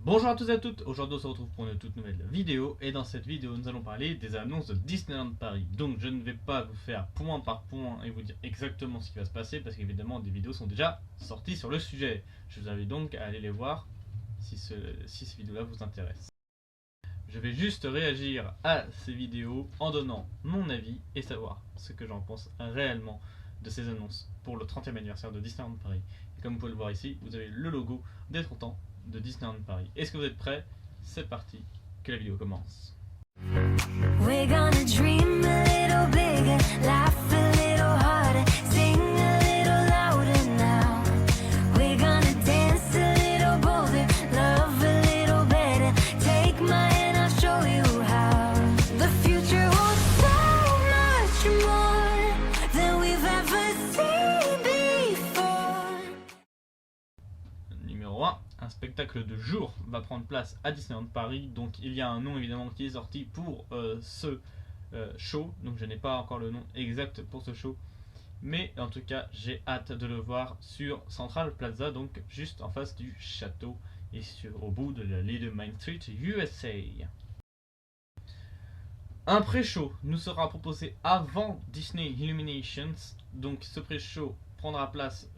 Bonjour à tous et à toutes, aujourd'hui on se retrouve pour une toute nouvelle vidéo et dans cette vidéo nous allons parler des annonces de Disneyland Paris. Donc je ne vais pas vous faire point par point et vous dire exactement ce qui va se passer parce qu'évidemment des vidéos sont déjà sorties sur le sujet. Je vous invite donc à aller les voir si ces vidéos-là vous intéressent. Je vais juste réagir à ces vidéos en donnant mon avis et savoir ce que j'en pense réellement de ces annonces pour le 30e anniversaire de Disneyland Paris. Et comme vous pouvez le voir ici, vous avez le logo des 30 ans de Disneyland Paris. Est-ce que vous êtes prêts? C'est parti, que la vidéo commence. We're gonna dream a little bigger, laugh a little harder, sing a little louder now. We're gonna dance a little bolder, love a little better. Take my hand, I'll show you how. The future holds so much more than we've ever seen before. Numéro 1. Un spectacle de jour va prendre place à Disneyland Paris. Donc il y a un nom évidemment qui est sorti pour ce show. Donc je n'ai pas encore le nom exact pour ce show. Mais en tout cas j'ai hâte de le voir sur Central Plaza. Donc juste en face du château et au bout de la Little Main Street USA. Un pré-show nous sera proposé avant Disney Illuminations. Donc ce pré-show prendra place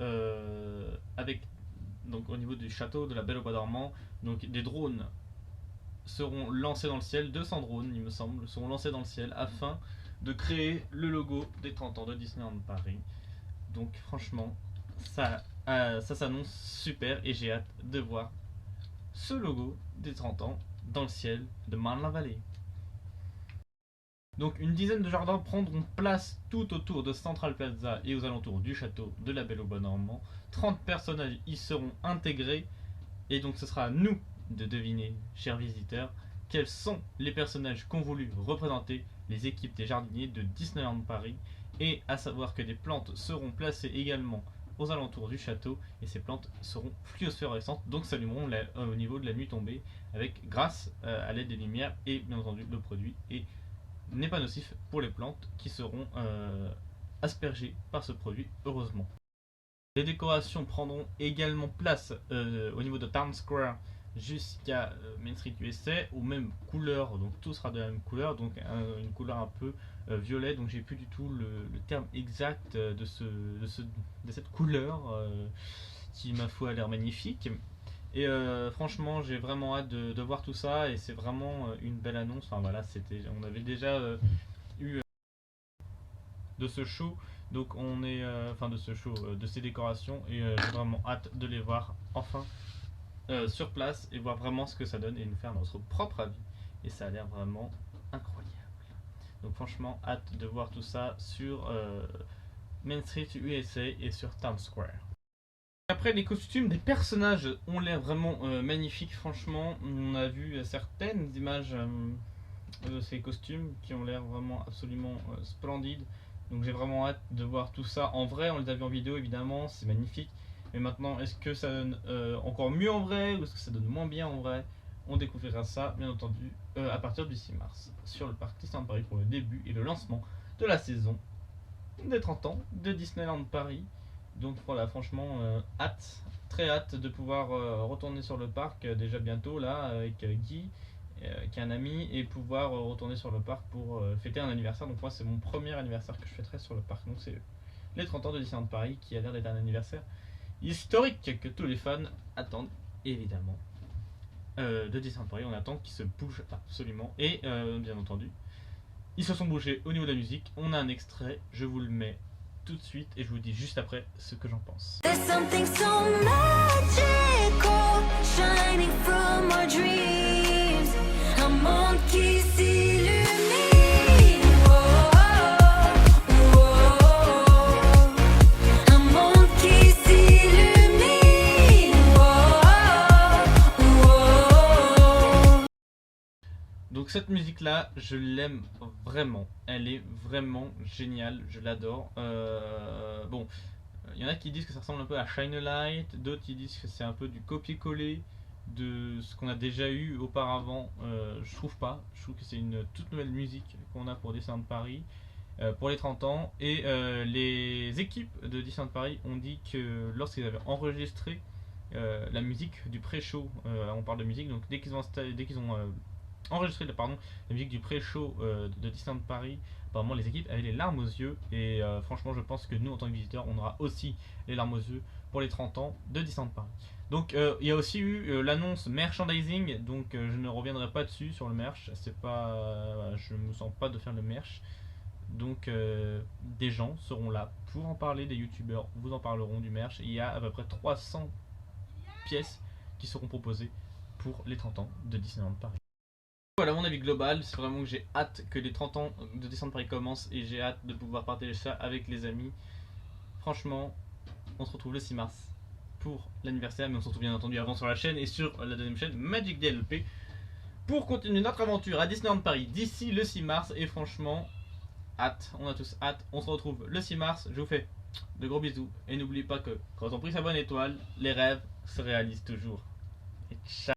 avec donc au niveau du château de la Belle au Bois dormant. Donc des drones seront lancés dans le ciel, 200 drones il me semble, seront lancés dans le ciel afin de créer le logo des 30 ans de Disneyland Paris. Donc franchement ça s'annonce super et j'ai hâte de voir ce logo des 30 ans dans le ciel de Marne-la-Vallée. Donc une dizaine de jardins prendront place tout autour de Central Plaza et aux alentours du château de la Belle au Bois dormant. 30 personnages y seront intégrés et donc ce sera à nous de deviner, chers visiteurs, quels sont les personnages qu'ont voulu représenter les équipes des jardiniers de Disneyland Paris, et à savoir que des plantes seront placées également aux alentours du château et ces plantes seront fluorescentes, donc s'allumeront au niveau de la nuit tombée grâce à l'aide des lumières, et bien entendu le produit n'est pas nocif pour les plantes qui seront aspergées par ce produit, heureusement. Les décorations prendront également place au niveau de Times Square jusqu'à Main Street USA aux mêmes couleurs, donc tout sera de la même couleur, donc une couleur un peu violet, donc j'ai plus du tout le terme exact de cette couleur qui ma foi a l'air magnifique. Et franchement j'ai vraiment hâte de voir tout ça et c'est vraiment une belle annonce. Enfin voilà, on avait déjà eu de ce show, donc on est de ce show, de ces décorations, et j'ai vraiment hâte de les voir enfin sur place et voir vraiment ce que ça donne et nous faire notre propre avis, et ça a l'air vraiment incroyable. Donc franchement hâte de voir tout ça sur Main Street USA et sur Times Square. Après, les costumes des personnages ont l'air vraiment magnifiques. Franchement, on a vu certaines images de ces costumes qui ont l'air vraiment absolument splendides. Donc j'ai vraiment hâte de voir tout ça en vrai. On les a vu en vidéo évidemment, c'est magnifique. Mais maintenant, est-ce que ça donne encore mieux en vrai ou est-ce que ça donne moins bien en vrai? On découvrira ça bien entendu à partir du 6 mars sur le parc Disneyland Paris pour le début et le lancement de la saison des 30 ans de Disneyland Paris. Donc voilà, franchement hâte, très hâte de pouvoir retourner sur le parc déjà bientôt là avec Guy qui est un ami, et pouvoir retourner sur le parc pour fêter un anniversaire. Donc moi c'est mon premier anniversaire que je fêterai sur le parc, donc c'est les 30 ans de Disneyland Paris qui a l'air d'être un anniversaire historique que tous les fans attendent évidemment de Disneyland Paris. On attend qu'ils se bougent absolument, et bien entendu ils se sont bougés au niveau de la musique. On a un extrait, je vous le mets tout de suite et je vous dis juste après ce que j'en pense. There's something so magical shining from our dreams. Un monde qui s'illumine. Un monde qui s'illumine. Donc cette musique là, je l'aime vraiment, elle est vraiment géniale, je l'adore. Bon, il y en a qui disent que ça ressemble un peu à Shine a Light, d'autres qui disent que c'est un peu du copier-coller de ce qu'on a déjà eu auparavant. Je trouve pas, je trouve que c'est une toute nouvelle musique qu'on a pour Disneyland Paris pour les 30 ans, et les équipes de Disneyland Paris ont dit que lorsqu'ils avaient enregistré la musique du pré-show. On parle de musique, donc dès qu'ils ont enregistré pardon, la musique du pré-show de Disneyland Paris, apparemment les équipes avaient les larmes aux yeux. Et franchement, je pense que nous, en tant que visiteurs, on aura aussi les larmes aux yeux pour les 30 ans de Disneyland Paris. Donc il y a aussi eu l'annonce merchandising, donc je ne reviendrai pas dessus sur le merch, c'est pas, je me sens pas de faire le merch. Donc des gens seront là pour en parler, des youtubeurs vous en parleront du merch. Il y a à peu près 300 pièces qui seront proposées pour les 30 ans de Disneyland Paris. Voilà mon avis global, c'est vraiment que j'ai hâte que les 30 ans de Disneyland Paris commencent et j'ai hâte de pouvoir partager ça avec les amis. Franchement, on se retrouve le 6 mars pour l'anniversaire, mais on se retrouve bien entendu avant sur la chaîne et sur la deuxième chaîne Magic DLP pour continuer notre aventure à Disneyland Paris d'ici le 6 mars. Et franchement, hâte, on a tous hâte. On se retrouve le 6 mars, je vous fais de gros bisous et n'oubliez pas que quand on prie sa bonne étoile, les rêves se réalisent toujours. Et ciao.